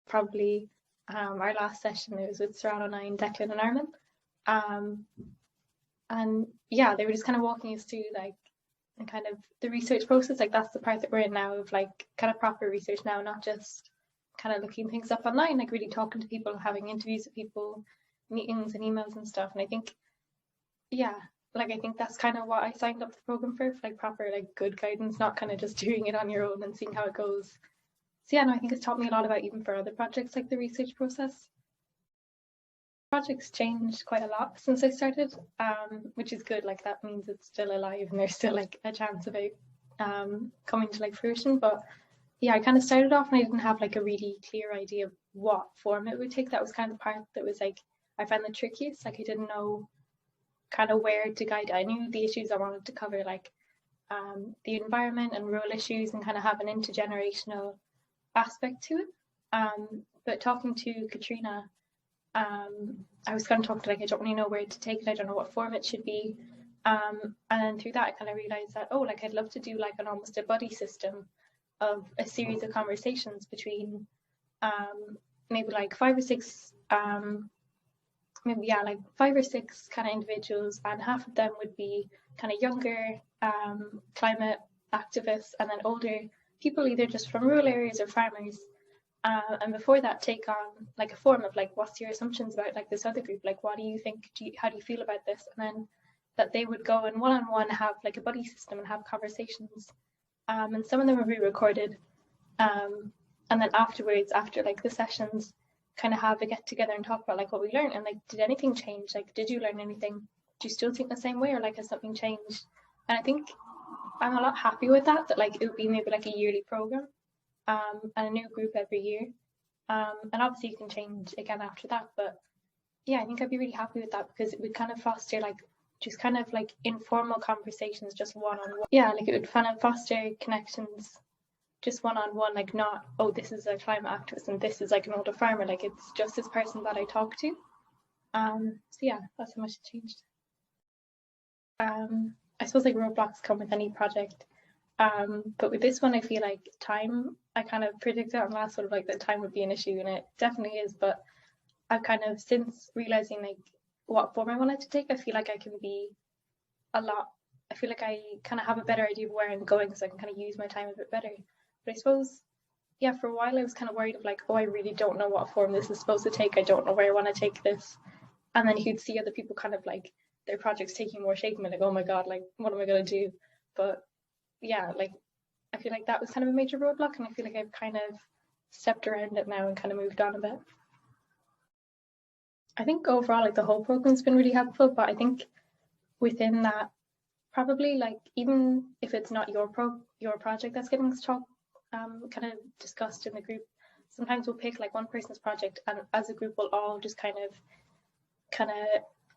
probably our last session. It was with Serrano 9, Declan and Armin. And yeah, they were just kind of walking us through like and kind of the research process. Like that's the part that we're in now of like kind of proper research now, not just kind of looking things up online, like really talking to people, having interviews with people, meetings and emails and stuff. And I think, yeah, like I think that's kind of what I signed up the program for like proper like good guidance, not kind of just doing it on your own and seeing how it goes. So yeah, no, I think it's taught me a lot about even for other projects like the research process. Projects changed quite a lot since I started, which is good. Like that means it's still alive and there's still like a chance of it coming to like fruition. But yeah, I kind of started off and I didn't have like a really clear idea of what form it would take. That was kind of the part that was like I found the trickiest. Like I didn't know kind of where to guide. I knew the issues I wanted to cover, like the environment and rural issues, and kind of have an intergenerational aspect to it. But talking to Katrina, I was kind of talking to like I don't really know where to take it. I don't know what form it should be. And through that, I kind of realized that like I'd love to do like an almost a buddy system of a series of conversations between maybe like 5 or 6 like 5 or 6 kind of individuals, and half of them would be kind of younger climate activists, and then older people either just from rural areas or farmers. And before that, take on like a form of like, what's your assumptions about like this other group? Like, what do you think? How do you feel about this? And then that they would go and one-on-one have like a buddy system and have conversations. And some of them would be recorded. And then afterwards, after like the sessions, kind of have a get together and talk about like what we learned and like, did anything change? Like, did you learn anything? Do you still think the same way, or like has something changed? And I think I'm a lot happy with that like it would be maybe like a yearly program and a new group every year. And obviously you can change again after that. But yeah, I think I'd be really happy with that because it would kind of foster like just kind of like informal conversations, just one-on-one. Yeah, like it would kind of foster connections just one-on-one, like not, oh, this is a climate activist and this is like an older farmer. Like it's just this person that I talk to. So yeah, that's how much it changed. I suppose like roadblocks come with any project. But with this one, I feel like time, I kind of predicted on last sort of like that time would be an issue, and it definitely is. But I've kind of since realizing like what form I wanted to take, I feel like I can be a lot. I feel like I kind of have a better idea of where I'm going, so I can kind of use my time a bit better. But I suppose, yeah, for a while I was kind of worried of like, oh, I really don't know what form this is supposed to take. I don't know where I want to take this. And then you'd see other people kind of like their projects taking more shape, and like, oh my god, like what am I gonna do? But yeah, like I feel like that was kind of a major roadblock, and I feel like I've kind of stepped around it now and kind of moved on a bit. I think overall, like the whole program's been really helpful, but I think within that, probably like even if it's not your project that's getting kind of discussed in the group, sometimes we'll pick like one person's project, and as a group we'll all just kind of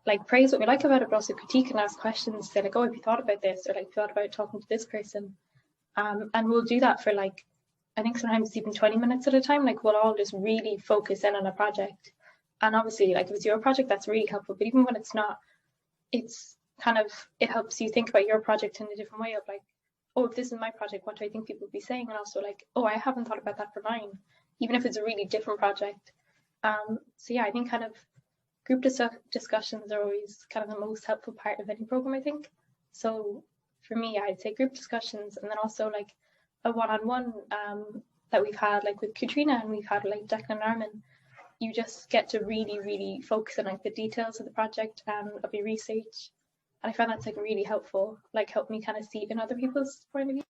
like praise what we like about it, but also critique and ask questions, say like, oh, have you thought about this, or like thought about talking to this person. And we'll do that for like, I think sometimes even 20 minutes at a time. Like we'll all just really focus in on a project. And obviously like if it's your project, that's really helpful, but even when it's not, it's kind of, it helps you think about your project in a different way of like, oh, if this is my project, what do I think people would be saying? And also like, oh, I haven't thought about that for mine, even if it's a really different project. So yeah, I think kind of group discussions are always kind of the most helpful part of any program, I think. So for me, I'd say group discussions, and then also like a one-on-one that we've had like with Katrina, and we've had like Declan and Armin. You just get to really focus on like the details of the project and of your research. And I found that's like really helpful, like helped me kind of see it in other people's point of view.